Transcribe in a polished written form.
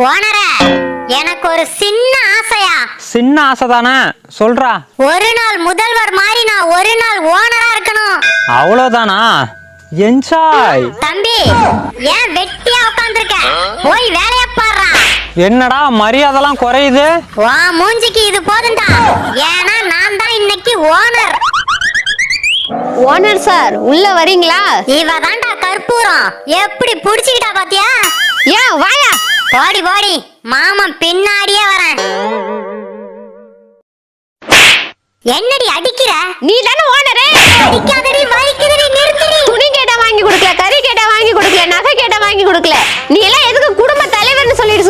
ஓனரே, எனக்கு ஒரு சின்ன ஆசையா. சின்ன ஆசை தானே, சொல்றா. ஒரு நாள் முதல்வர் மாதிரி நான் ஒரு நாள் ஓனரா இருக்கணும். அவ்வளவுதானா? என்ஜாய். தம்பி, ஏன் வெட்டியா உட்கார்ந்திருக்க? போய் வேலைய பாருடா. என்னடா மரியாதைலாம் குறையுது? வா, மூஞ்சிக்கு இது போதும்டா. ஏன்னா நான் தான் இன்னைக்கு ஓனர். ஓனர் சார், உள்ள வரீங்களா? இவ தான்டா கற்பூரம். எப்படி புடிச்சுக்கிட்டா பாத்தியா? ஏன் வாயா. போடி போடி, மாமன் பின்னாடியே வரேன். என்னடி அடிக்கிற? நீ தானே ஓனரே. அடிக்காதடி, வலிக்குதுடி, நிறுத்துடி. துணி கேட்டா வாங்கி கொடுக்கல, கறி கேட்டா வாங்கி கொடுக்கல, நகை கேட்டா வாங்கி கொடுக்கல. நீ எல்லாம் எதுக்கு குடும்ப தலைவர்னு சொல்லிட்டு